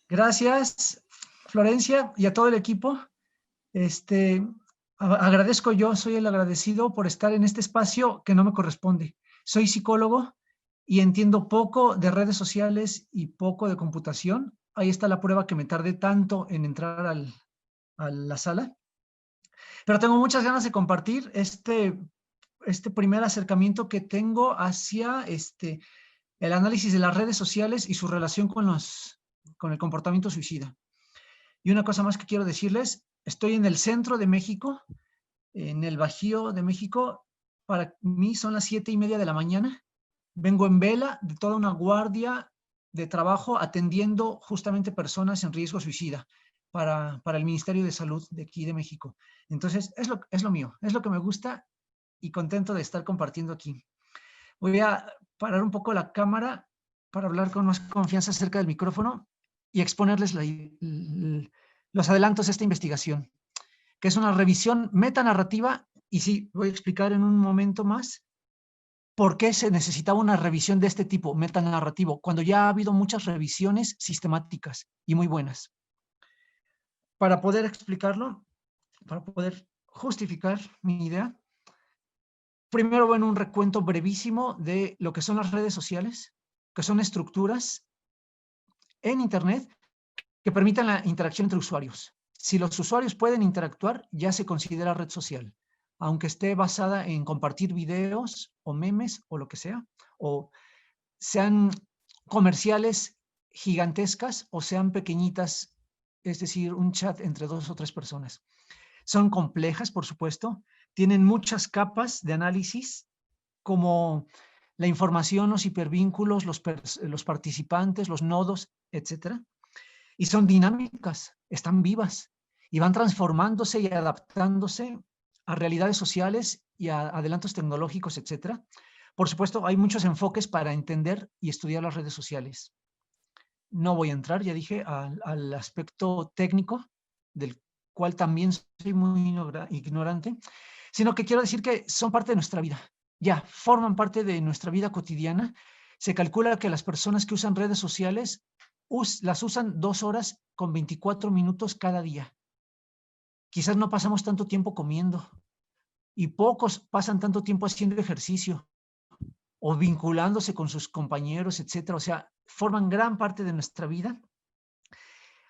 Gracias, Florencia, y a todo el equipo. Este, Agradezco yo, soy el agradecido por estar en este espacio que no me corresponde. Soy psicólogo y entiendo poco de redes sociales y poco de computación. Ahí está la prueba que me tardé tanto en entrar a la sala. Pero tengo muchas ganas de compartir este primer acercamiento que tengo hacia el análisis de las redes sociales y su relación con el comportamiento suicida. Y una cosa más que quiero decirles, estoy en el centro de México, en el Bajío de México. Para mí son las 7:30 de la mañana. Vengo en vela de toda una guardia de trabajo atendiendo justamente personas en riesgo suicida para el Ministerio de Salud de aquí de México. Entonces, es lo mío, es lo que me gusta y contento de estar compartiendo aquí. Voy a parar un poco la cámara para hablar con más confianza acerca del micrófono y exponerles los adelantos de esta investigación, que es una revisión metanarrativa. Y sí, voy a explicar en un momento más por qué se necesitaba una revisión de este tipo, metanarrativo, cuando ya ha habido muchas revisiones sistemáticas y muy buenas. Para poder explicarlo, para poder justificar mi idea, primero, bueno, un recuento brevísimo de lo que son las redes sociales, que son estructuras en Internet que permitan la interacción entre usuarios. Si los usuarios pueden interactuar, ya se considera red social, aunque esté basada en compartir videos o memes o lo que sea, o sean comerciales gigantescas o sean pequeñitas, es decir, un chat entre 2 o 3 personas. Son complejas, por supuesto, tienen muchas capas de análisis, como la información, los hipervínculos, los participantes, los nodos, etcétera. Y son dinámicas, están vivas y van transformándose y adaptándose a realidades sociales y a adelantos tecnológicos, etcétera. Por supuesto, hay muchos enfoques para entender y estudiar las redes sociales. No voy a entrar, ya dije, al aspecto técnico, del cual también soy muy ignorante, sino que quiero decir que son parte de nuestra vida, ya forman parte de nuestra vida cotidiana. Se calcula que las personas que usan redes sociales las usan 2 horas con 24 minutos cada día. Quizás no pasamos tanto tiempo comiendo y pocos pasan tanto tiempo haciendo ejercicio o vinculándose con sus compañeros, etcétera. O sea, forman gran parte de nuestra vida.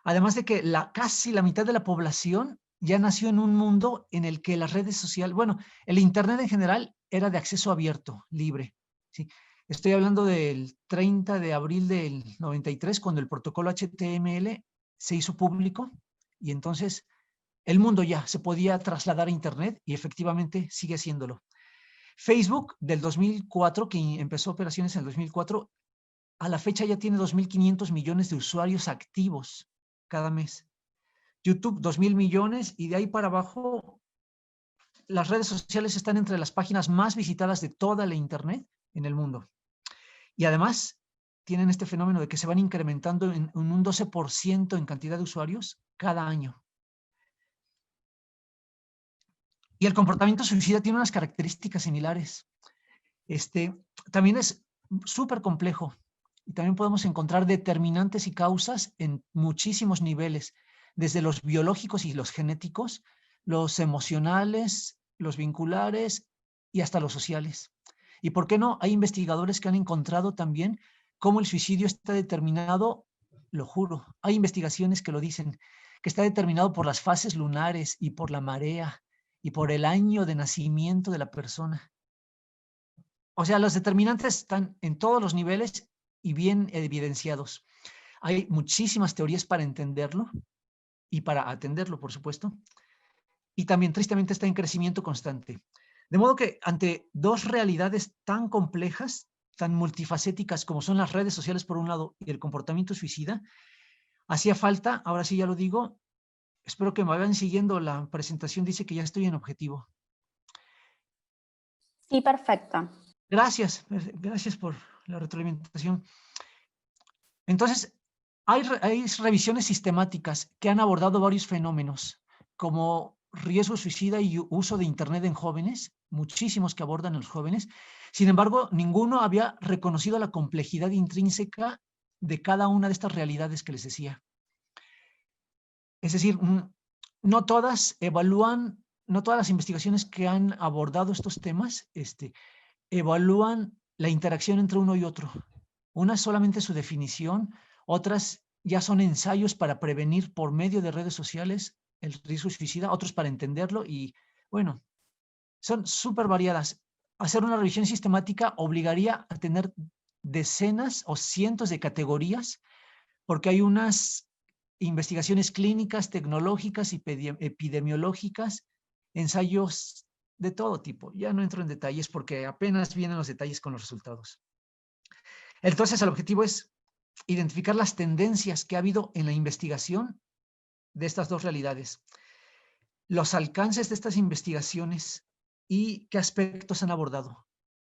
Además de que casi la mitad de la población ya nació en un mundo en el que las redes sociales, bueno, el Internet en general era de acceso abierto, libre. ¿Sí? Estoy hablando del 30 de abril del 93, cuando el protocolo HTML se hizo público y entonces el mundo ya se podía trasladar a Internet y efectivamente sigue haciéndolo. Facebook del 2004, que empezó operaciones en el 2004, a la fecha ya tiene 2.500 millones de usuarios activos cada mes. YouTube, 2.000 millones, y de ahí para abajo, las redes sociales están entre las páginas más visitadas de toda la Internet en el mundo. Y además, tienen este fenómeno de que se van incrementando en un 12% en cantidad de usuarios cada año. Y el comportamiento suicida tiene unas características similares. También es súper complejo y también podemos encontrar determinantes y causas en muchísimos niveles, desde los biológicos y los genéticos, los emocionales, los vinculares y hasta los sociales. ¿Y por qué no? Hay investigadores que han encontrado también cómo el suicidio está determinado, lo juro, hay investigaciones que lo dicen, que está determinado por las fases lunares y por la marea y por el año de nacimiento de la persona. O sea, los determinantes están en todos los niveles y bien evidenciados. Hay muchísimas teorías para entenderlo y para atenderlo, por supuesto. Y también, tristemente, está en crecimiento constante. De modo que ante dos realidades tan complejas, tan multifacéticas como son las redes sociales por un lado y el comportamiento suicida, hacía falta, ahora sí ya lo digo, espero que me vayan siguiendo, la presentación dice que ya estoy en objetivo. Sí, perfecta. Gracias por la retroalimentación. Entonces, hay revisiones sistemáticas que han abordado varios fenómenos, como riesgo suicida y uso de Internet en jóvenes, muchísimos que abordan a los jóvenes. Sin embargo, ninguno había reconocido la complejidad intrínseca de cada una de estas realidades que les decía. Es decir, no todas evalúan, no todas las investigaciones que han abordado estos temas, evalúan la interacción entre uno y otro. Unas solamente su definición, otras ya son ensayos para prevenir por medio de redes sociales el riesgo suicida, otros para entenderlo y, bueno, son súper variadas. Hacer una revisión sistemática obligaría a tener decenas o cientos de categorías, porque hay unas investigaciones clínicas, tecnológicas y epidemiológicas, ensayos de todo tipo. Ya no entro en detalles porque apenas vienen los detalles con los resultados. Entonces, el objetivo es identificar las tendencias que ha habido en la investigación de estas dos realidades, los alcances de estas investigaciones y qué aspectos han abordado.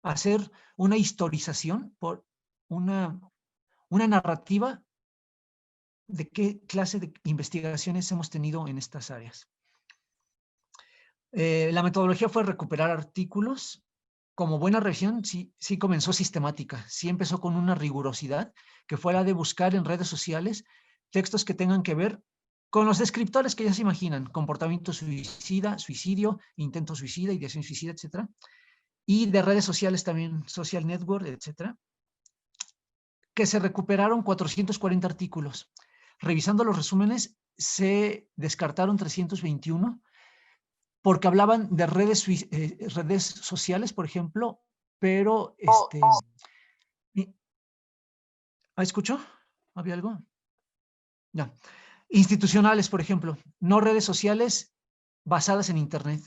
Hacer una historización por una narrativa de qué clase de investigaciones hemos tenido en estas áreas. La metodología fue recuperar artículos. Como buena revisión, sí comenzó sistemática, sí empezó con una rigurosidad que fue la de buscar en redes sociales textos que tengan que ver con los descriptores que ya se imaginan, comportamiento suicida, suicidio, intento suicida, ideación suicida, etcétera, y de redes sociales también, social network, etcétera, que se recuperaron 440 artículos. Revisando los resúmenes, se descartaron 321 porque hablaban de redes sociales, por ejemplo, pero ¿escuchó? ¿Había algo? Ya. Institucionales, por ejemplo, no redes sociales basadas en Internet.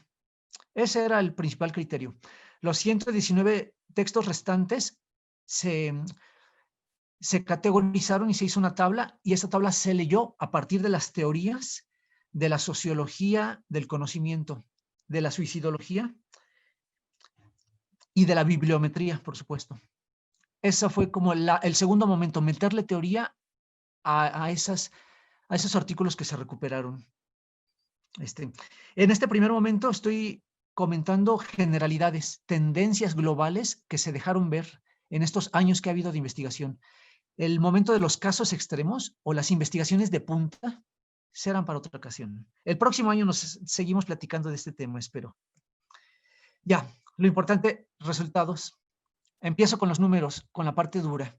Ese era el principal criterio. Los 119 textos restantes se categorizaron y se hizo una tabla, y esa tabla se leyó a partir de las teorías de la sociología del conocimiento, de la suicidología y de la bibliometría, por supuesto. Ese fue como el segundo momento, meterle teoría a esos artículos que se recuperaron. En este primer momento estoy comentando generalidades, tendencias globales que se dejaron ver en estos años que ha habido de investigación. El momento de los casos extremos o las investigaciones de punta serán para otra ocasión. El próximo año nos seguimos platicando de este tema, espero. Ya, lo importante, resultados. Empiezo con los números, con la parte dura.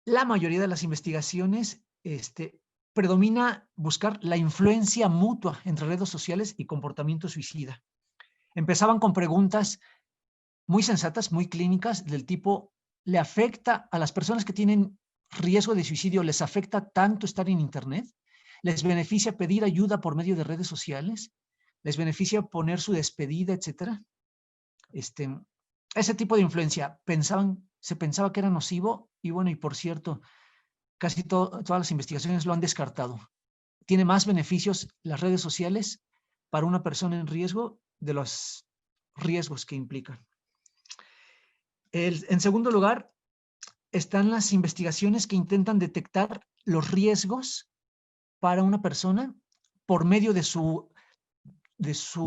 La mayoría de las investigaciones predomina buscar la influencia mutua entre redes sociales y comportamiento suicida. Empezaban con preguntas muy sensatas, muy clínicas, del tipo, ¿le afecta a las personas que tienen riesgo de suicidio, les afecta tanto estar en Internet? ¿Les beneficia pedir ayuda por medio de redes sociales? ¿Les beneficia poner su despedida, etcétera? Ese tipo de influencia se pensaba que era nocivo y bueno, y por cierto, casi todas las investigaciones lo han descartado. Tiene más beneficios las redes sociales para una persona en riesgo de los riesgos que implican. En segundo lugar, están las investigaciones que intentan detectar los riesgos para una persona por medio de su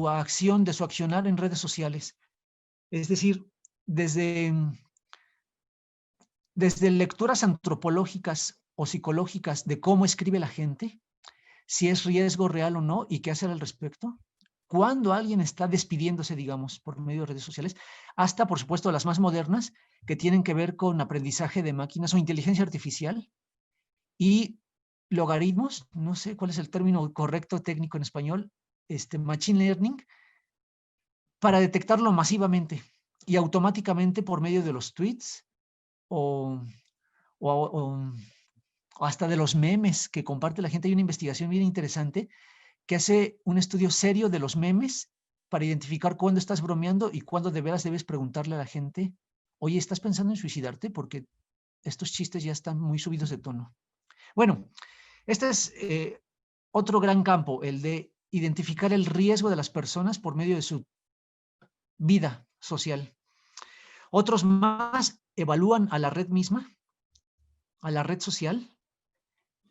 acción, de su accionar en redes sociales. Es decir, desde lecturas antropológicas o psicológicas de cómo escribe la gente, si es riesgo real o no y qué hacer al respecto, cuando alguien está despidiéndose, digamos, por medio de redes sociales, hasta, por supuesto, las más modernas, que tienen que ver con aprendizaje de máquinas o inteligencia artificial y logaritmos, no sé cuál es el término correcto técnico en español, machine learning, para detectarlo masivamente y automáticamente por medio de los tweets o hasta de los memes que comparte la gente. Hay una investigación bien interesante que hace un estudio serio de los memes para identificar cuándo estás bromeando y cuándo de veras debes preguntarle a la gente, oye, ¿estás pensando en suicidarte? Porque estos chistes ya están muy subidos de tono. Bueno, este es otro gran campo, el de identificar el riesgo de las personas por medio de su vida social. Otros más evalúan a la red misma, a la red social.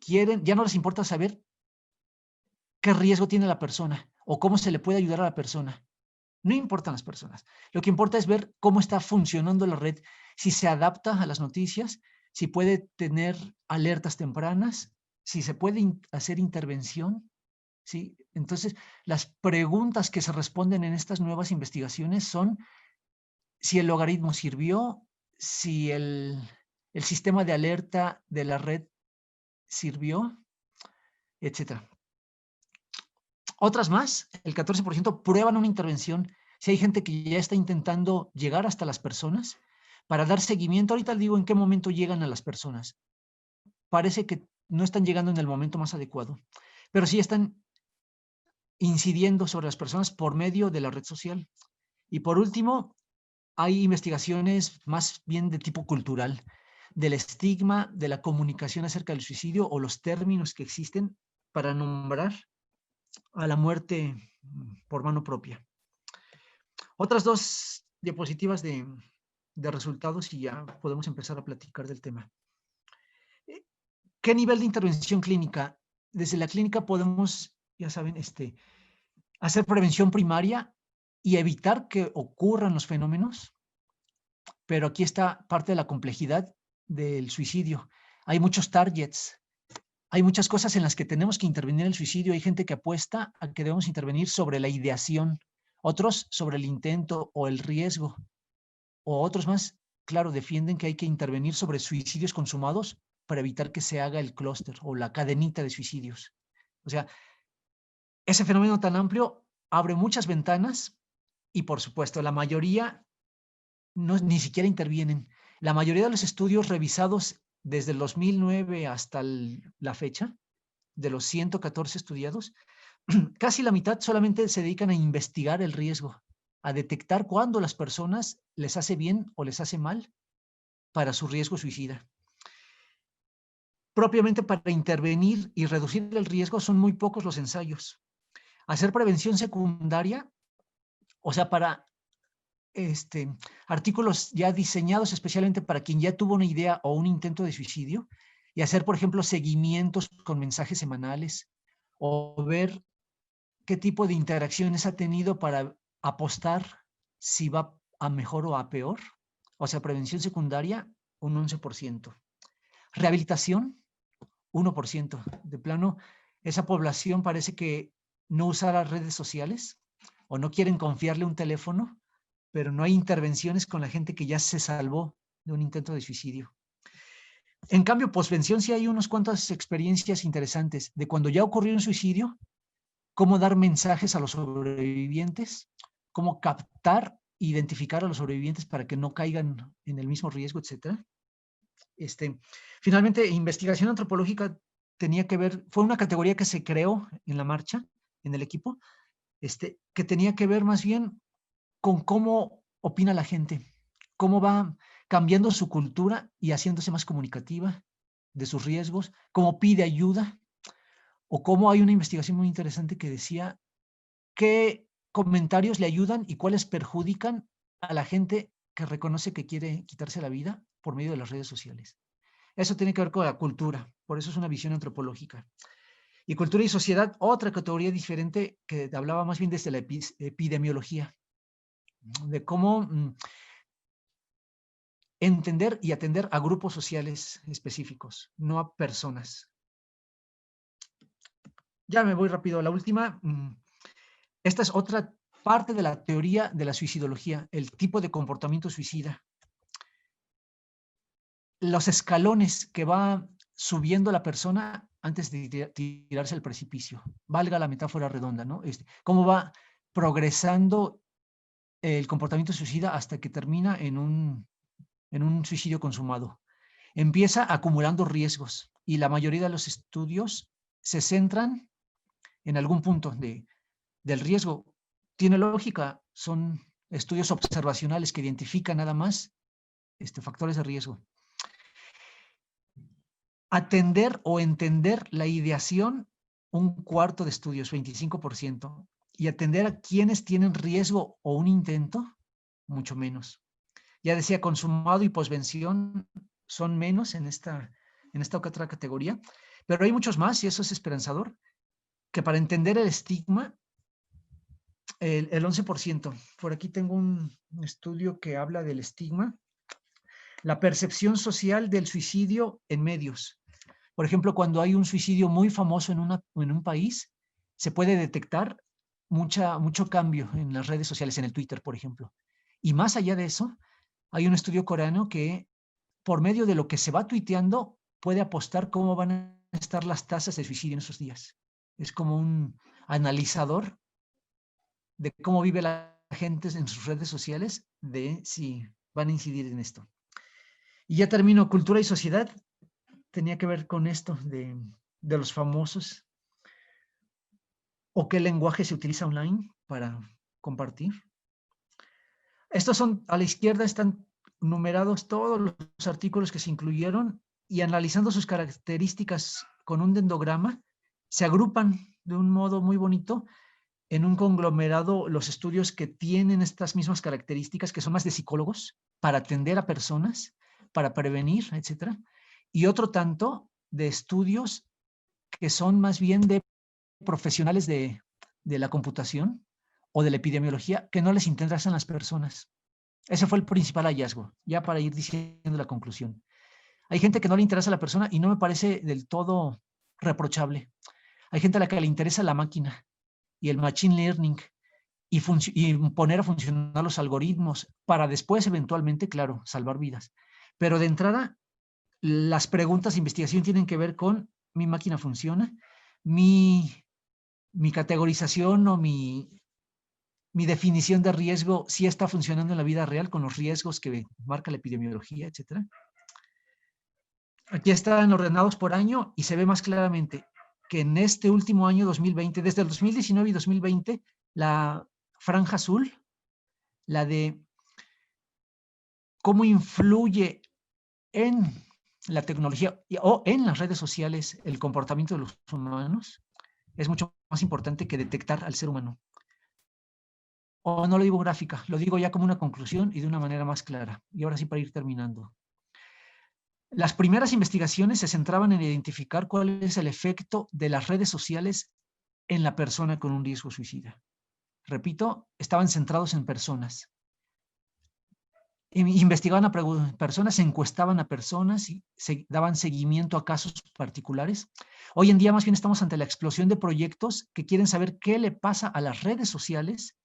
Ya no les importa saber qué riesgo tiene la persona o cómo se le puede ayudar a la persona. No importan las personas. Lo que importa es ver cómo está funcionando la red, si se adapta a las noticias, si puede tener alertas tempranas, si puede detectar riesgos, etcétera. Ese tipo de investigaciones si se puede hacer intervención, ¿sí? Entonces, las preguntas que se responden en estas nuevas investigaciones son si el logaritmo sirvió, si el sistema de alerta de la red sirvió, etcétera. Otras más, el 14% prueban una intervención. Si hay gente que ya está intentando llegar hasta las personas para dar seguimiento, ahorita digo en qué momento llegan a las personas. Parece que no están llegando en el momento más adecuado, pero sí están incidiendo sobre las personas por medio de la red social. Y por último, hay investigaciones más bien de tipo cultural, del estigma, de la comunicación acerca del suicidio o los términos que existen para nombrar a la muerte por mano propia. Otras dos diapositivas de resultados y ya podemos empezar a platicar del tema. ¿Qué nivel de intervención clínica? Desde la clínica podemos, ya saben, hacer prevención primaria y evitar que ocurran los fenómenos, pero aquí está parte de la complejidad del suicidio. Hay muchos targets, hay muchas cosas en las que tenemos que intervenir en el suicidio. Hay gente que apuesta a que debemos intervenir sobre la ideación, otros sobre el intento o el riesgo, o otros más, claro, defienden que hay que intervenir sobre suicidios consumados para evitar que se haga el clúster o la cadenita de suicidios. O sea, ese fenómeno tan amplio abre muchas ventanas y, por supuesto, la mayoría ni siquiera intervienen. La mayoría de los estudios revisados desde el 2009 hasta la fecha, de los 114 estudiados, casi la mitad solamente se dedican a investigar el riesgo, a detectar cuándo las personas les hace bien o les hace mal para su riesgo suicida. Propiamente para intervenir y reducir el riesgo son muy pocos los ensayos. Hacer prevención secundaria, o sea, para artículos ya diseñados especialmente para quien ya tuvo una idea o un intento de suicidio, y hacer, por ejemplo, seguimientos con mensajes semanales o ver qué tipo de interacciones ha tenido para apostar si va a mejor o a peor. O sea, prevención secundaria, un 11%. Rehabilitación, 1%. De plano, esa población parece que no usa las redes sociales o no quieren confiarle un teléfono, pero no hay intervenciones con la gente que ya se salvó de un intento de suicidio. En cambio, posvención sí hay unas cuantas experiencias interesantes de cuando ya ocurrió un suicidio, cómo dar mensajes a los sobrevivientes, cómo captar e identificar a los sobrevivientes para que no caigan en el mismo riesgo, etc. Finalmente, investigación antropológica tenía que ver, fue una categoría que se creó en la marcha, en el equipo, que tenía que ver más bien con cómo opina la gente, cómo va cambiando su cultura y haciéndose más comunicativa de sus riesgos, cómo pide ayuda, o cómo hay una investigación muy interesante que decía qué comentarios le ayudan y cuáles perjudican a la gente que reconoce que quiere quitarse la vida por medio de las redes sociales. Eso tiene que ver con la cultura, por eso es una visión antropológica. Y cultura y sociedad, otra categoría diferente que hablaba más bien desde la epidemiología, de cómo entender y atender a grupos sociales específicos, no a personas. Ya me voy rápido a la última. Esta es otra parte de la teoría de la suicidología, el tipo de comportamiento suicida. Los escalones que va subiendo la persona antes de tirarse al precipicio. Valga la metáfora redonda, ¿no? Cómo va progresando el comportamiento suicida hasta que termina en un suicidio consumado. Empieza acumulando riesgos y la mayoría de los estudios se centran en algún punto del riesgo. Tiene lógica, son estudios observacionales que identifican nada más factores de riesgo. Atender o entender la ideación, un cuarto de estudios, 25%. Y atender a quienes tienen riesgo o un intento, mucho menos. Ya decía, consumado y posvención son menos en esta otra categoría, pero hay muchos más, y eso es esperanzador, que para entender el estigma, el 11%. Por aquí tengo un estudio que habla del estigma, la percepción social del suicidio en medios. Por ejemplo, cuando hay un suicidio muy famoso en un país, se puede detectar mucho cambio en las redes sociales, en el Twitter, por ejemplo. Y más allá de eso, hay un estudio coreano que por medio de lo que se va tuiteando puede apostar cómo van a estar las tasas de suicidio en esos días. Es como un analizador de cómo vive la gente en sus redes sociales, de si van a incidir en esto. Y ya termino, cultura y sociedad. Tenía que ver con esto de los famosos o qué lenguaje se utiliza online para compartir. Estos son, a la izquierda están numerados todos los artículos que se incluyeron y analizando sus características con un dendrograma, se agrupan de un modo muy bonito en un conglomerado los estudios que tienen estas mismas características, que son más de psicólogos, para atender a personas, para prevenir, etcétera, y otro tanto de estudios que son más bien de profesionales de la computación o de la epidemiología que no les interesan las personas. Ese fue el principal hallazgo, ya para ir diciendo la conclusión. Hay gente que no le interesa a la persona y no me parece del todo reprochable. Hay gente a la que le interesa la máquina y el machine learning y poner a funcionar los algoritmos para después, eventualmente, claro, salvar vidas. Pero de entrada, las preguntas de investigación tienen que ver con mi máquina funciona, mi categorización o mi definición de riesgo sí está funcionando en la vida real con los riesgos que marca la epidemiología, etcétera. Aquí están ordenados por año y se ve más claramente que en este último año 2020, desde el 2019 y 2020, la franja azul, la de cómo influye en la tecnología o en las redes sociales el comportamiento de los humanos, es mucho más importante que detectar al ser humano. O no lo digo gráfica, lo digo ya como una conclusión y de una manera más clara. Y ahora sí, para ir terminando. Las primeras investigaciones se centraban en identificar cuál es el efecto de las redes sociales en la persona con un riesgo suicida. Repito, estaban centrados en personas. Investigaban a personas, encuestaban a personas y daban seguimiento a casos particulares. Hoy en día más bien estamos ante la explosión de proyectos que quieren saber qué le pasa a las redes sociales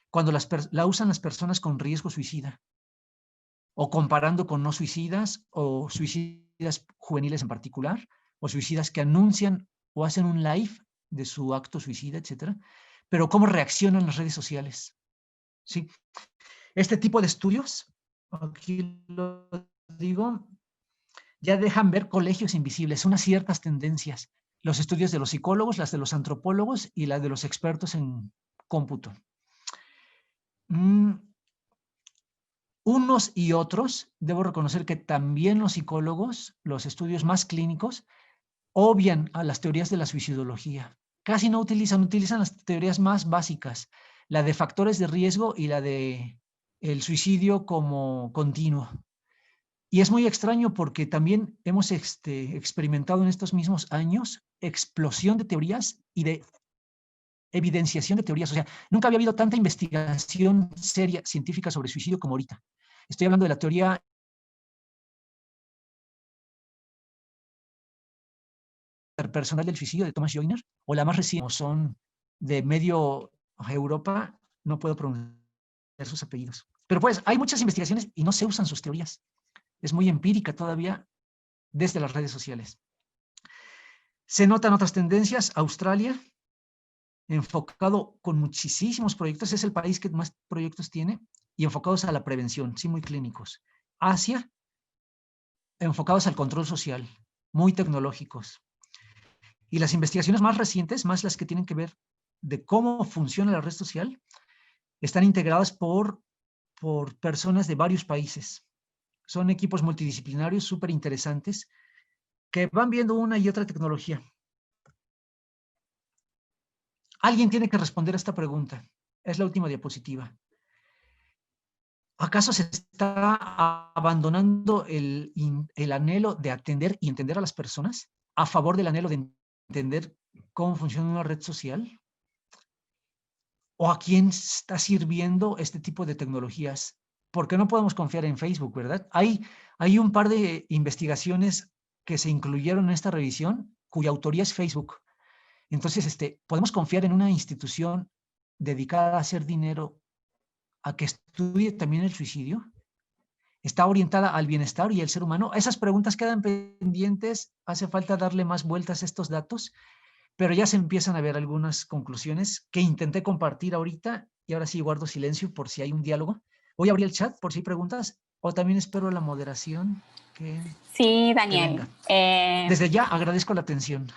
cuando la usan las personas con riesgo suicida, o comparando con no suicidas o suicidas juveniles en particular, o suicidas que anuncian o hacen un live de su acto suicida, etcétera. Pero cómo reaccionan las redes sociales. ¿Sí? Este tipo de estudios, aquí lo digo, ya dejan ver colegios invisibles, unas ciertas tendencias. Los estudios de los psicólogos, las de los antropólogos y las de los expertos en cómputo. Unos y otros, debo reconocer que también los psicólogos, los estudios más clínicos, obvian a las teorías de la suicidología. Casi no utilizan las teorías más básicas, la de factores de riesgo y la de el suicidio como continuo. Y es muy extraño porque también hemos experimentado en estos mismos años explosión de teorías y de evidenciación de teorías. O sea, nunca había habido tanta investigación seria, científica sobre suicidio como ahorita. Estoy hablando de la teoría personal del suicidio de Thomas Joyner, o la más reciente, son de medio Europa, no puedo pronunciar sus apellidos. Pero pues hay muchas investigaciones y no se usan sus teorías. Es muy empírica todavía desde las redes sociales. Se notan otras tendencias. Australia, enfocado con muchísimos proyectos, es el país que más proyectos tiene y enfocados a la prevención, sí, muy clínicos. Asia, enfocados al control social, muy tecnológicos. Y las investigaciones más recientes, más las que tienen que ver de cómo funciona la red social, están integradas por personas de varios países. Son equipos multidisciplinarios súper interesantes que van viendo una y otra tecnología. Alguien tiene que responder a esta pregunta. Es la última diapositiva. ¿Acaso se está abandonando el anhelo de atender y entender a las personas a favor del anhelo de entender cómo funciona una red social? ¿O a quién está sirviendo este tipo de tecnologías? Porque no podemos confiar en Facebook, ¿verdad? Hay un par de investigaciones que se incluyeron en esta revisión, cuya autoría es Facebook. Entonces, podemos confiar en una institución dedicada a hacer dinero, a que estudie también el suicidio. ¿Está orientada al bienestar y al ser humano? Esas preguntas quedan pendientes, hace falta darle más vueltas a estos datos, pero ya se empiezan a ver algunas conclusiones que intenté compartir ahorita y ahora sí guardo silencio por si hay un diálogo. Voy a abrir el chat por si hay preguntas o también espero la moderación Sí, que Daniel. venga. Desde ya agradezco la atención.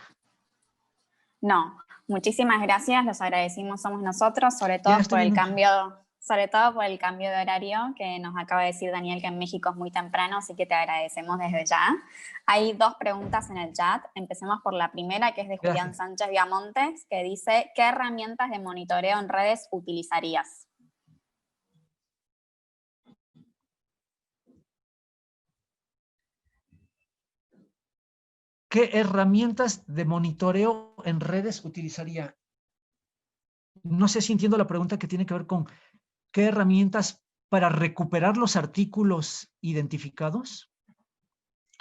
No, muchísimas gracias, los agradecimos somos nosotros, sobre Ya todo estoy por el viendo. cambio de horario, que nos acaba de decir Daniel que en México es muy temprano, así que te agradecemos desde ya. Hay 2 preguntas en el chat. Empecemos por la primera, que es de Julián Sánchez Viamontes, que dice: ¿qué herramientas de monitoreo en redes utilizarías? ¿Qué herramientas de monitoreo en redes utilizaría? No sé si entiendo la pregunta que tiene que ver con qué herramientas para recuperar los artículos identificados.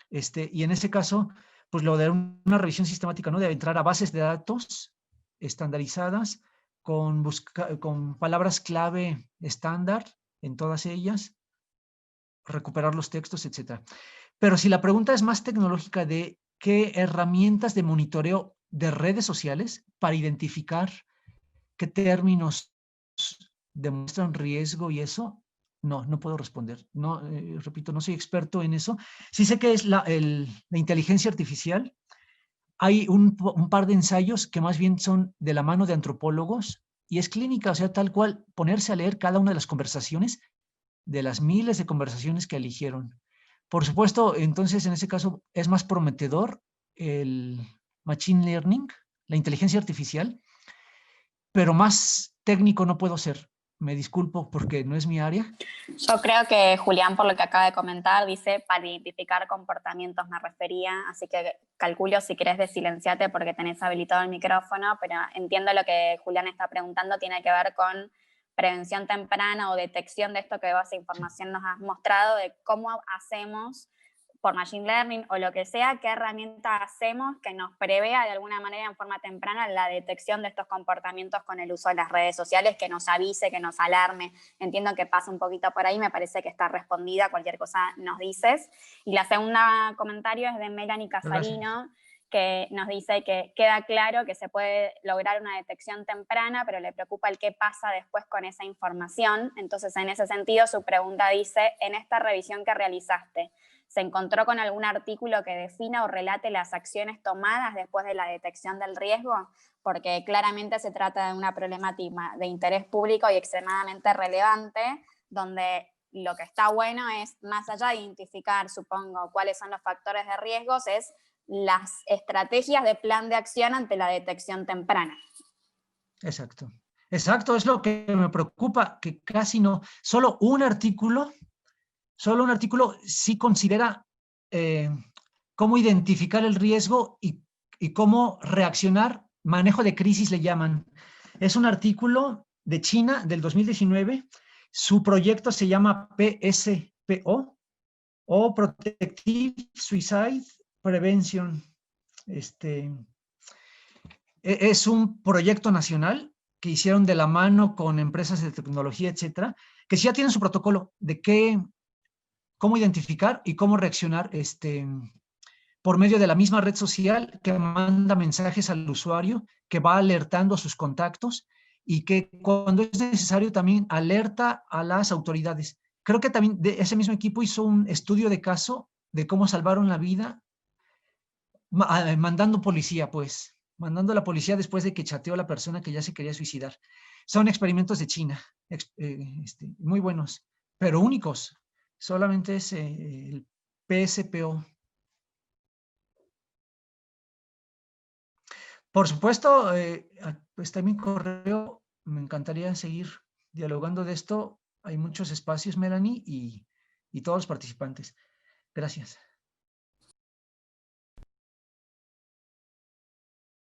Y en ese caso, pues lo de una revisión sistemática, ¿no? De entrar a bases de datos estandarizadas con palabras clave estándar en todas ellas, recuperar los textos, etc. Pero si la pregunta es más tecnológica de qué herramientas de monitoreo de redes sociales para identificar qué términos demuestran riesgo y eso, no puedo responder. No, repito, no soy experto en eso. Sí sé que es la inteligencia artificial. Hay un par de ensayos que más bien son de la mano de antropólogos y es clínica, o sea, tal cual, ponerse a leer cada una de las conversaciones, de las miles de conversaciones que eligieron. Por supuesto, entonces, en ese caso, es más prometedor el machine learning, la inteligencia artificial, pero más técnico no puedo ser. Me disculpo porque no es mi área. Yo creo que Julián, por lo que acaba de comentar, dice para identificar comportamientos me refería, así que calculo si querés desilenciate porque tenés habilitado el micrófono, pero entiendo lo que Julián está preguntando, tiene que ver con prevención temprana o detección de esto que vos información nos has mostrado, de cómo hacemos por machine learning o lo que sea, qué herramienta hacemos que nos prevea de alguna manera en forma temprana la detección de estos comportamientos con el uso de las redes sociales, que nos avise, que nos alarme. Entiendo que pasa un poquito por ahí, me parece que está respondida, cualquier cosa nos dices. Y la segunda comentario es de Melanie Casarino, que nos dice que queda claro que se puede lograr una detección temprana, pero le preocupa el qué pasa después con esa información. Entonces, en ese sentido, su pregunta dice: en esta revisión que realizaste, ¿se encontró con algún artículo que defina o relate las acciones tomadas después de la detección del riesgo? Porque claramente se trata de una problemática de interés público y extremadamente relevante, donde lo que está bueno es, más allá de identificar, supongo, cuáles son los factores de riesgos, es las estrategias de plan de acción ante la detección temprana. Exacto. Exacto, es lo que me preocupa, que casi no, solo un artículo sí considera cómo identificar el riesgo y cómo reaccionar, manejo de crisis le llaman. Es un artículo de China del 2019, su proyecto se llama PSPO, o Protective Suicide Prevention. Es un proyecto nacional que hicieron de la mano con empresas de tecnología, etcétera, que sí ya tienen su protocolo de cómo identificar y cómo reaccionar por medio de la misma red social que manda mensajes al usuario, que va alertando a sus contactos y que cuando es necesario también alerta a las autoridades. Creo que también ese mismo equipo hizo un estudio de caso de cómo salvaron la vida mandando policía, pues, mandando a la policía después de que chateó a la persona que ya se quería suicidar. Son experimentos de China, muy buenos, pero únicos. Solamente es el PSPO. Por supuesto, está mi correo. Me encantaría seguir dialogando de esto. Hay muchos espacios, Melanie, y todos los participantes. Gracias.